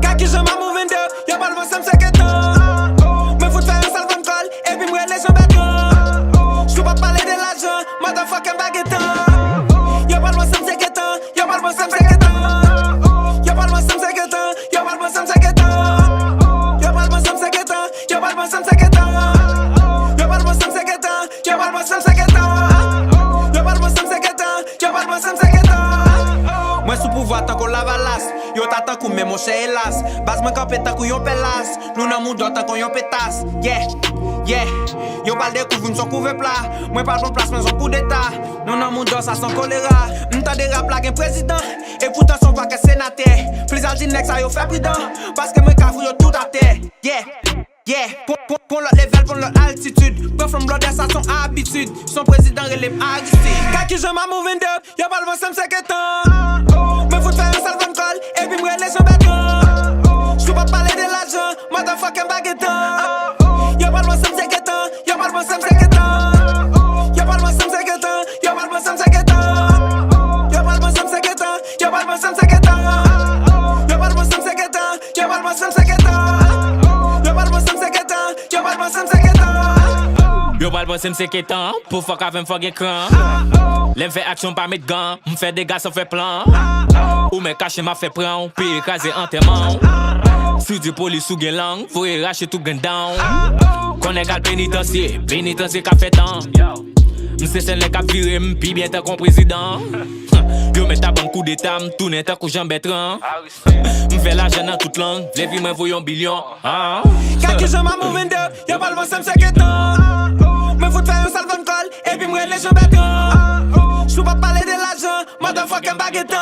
Kaki je m'a moving de, y'a pas le vent, ça me sait me faut faire un sale phone call, et puis me les gens bêtants. J'suis pas parler de l'argent, motherfucking baguettant. Y'a pas le vent, ça me sait y'a pas le vent, ça me sait y'a pas le vent, ça me sait y'a pas le vent, ça me sait y'a pas le vent, ça me sait y'a pas le vent, ça me sait y'a pas le vent, ça me sait y'a pas le vent, ça me sait y'a pas le vent, ça me sait y'a pas le vent, ça me sait moi sous pouvoir tant qu'on la valasse. Yo t'attends qu'on met mon cher hélas. Base moi campé tant qu'on yon pélas. Nous nan moun tant qu'on yon pétasse. Yeah, yeah. Yo parle de couvre son couvre plat. Moi pas bon place mais son coup d'état. Nous nan moun ça sans choléra. M'ta des rap la gen président. Et pourtant son pas que sénateur. Plaisir di next a yo fait prudent. Parce que moi cafou yo tout à terre. Yeah. Yeah, pour l'autre level, pour l'autre altitude. Go from blood, ça son habitude. Son président relève Aristide. Kaki je m'a moving up, y'a pas le vent, ça me sait me faut faire un sale phone call, et puis me les gens bêtants. J'suis pas parler de l'argent, motherfucking baguettant. Y'a pas le vent, ça me sait y'a pas le vent, ça me sait y'a pas le vent, ça me sait y'a pas le vent, ça me sait y'a pas le vent, ça me sait y'a pas le vent, ça me sait y'a pas le vent, ça me sait y'a pas le vent, ça me sait Yo pas le bon c'est qu'étant pour fuck avec fuck écran. L'aime fait action pas mettre gants, m'fait des gars sans fait plan. Ou me cacher m'a fait prendre, puis écraser enterrement. Sous du police sous gen langue, faut y racher tout gen down. Qu'on est gal pénitencier qu'a fait temps. M'sais c'est le cap viré, m'pi bien tant qu'on président. Yo met ta bon coup d'état, m'tourne tant qu'on jambetran. M'fait l'argent dans toute langue, les vies me voyons billion. Kaki je m'a moving de, y'a pas le vent, ça me sait me faut faire un sale phone call, et puis me les gens bêtants. J'suis pas parler de l'argent, motherfucking baguettant.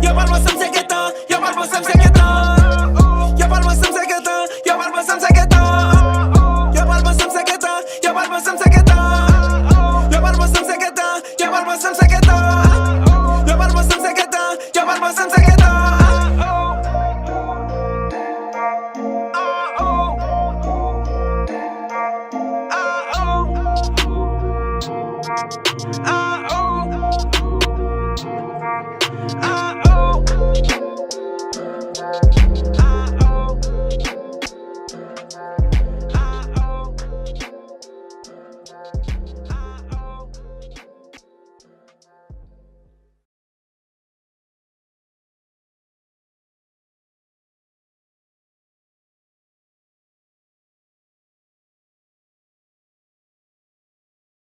Y'a pas le vent, ça me sait y'a pas le vent, ça me sait y'a pas le vent, ça me sait y'a pas le vent, ça me sait y'a pas le vent, ça me sait y'a pas le vent, ça me sait y'a pas le vent, ça me sait y'a pas le vent, ça me sait y'a pas le vent, ça me sait y'a pas le vent, ça me sait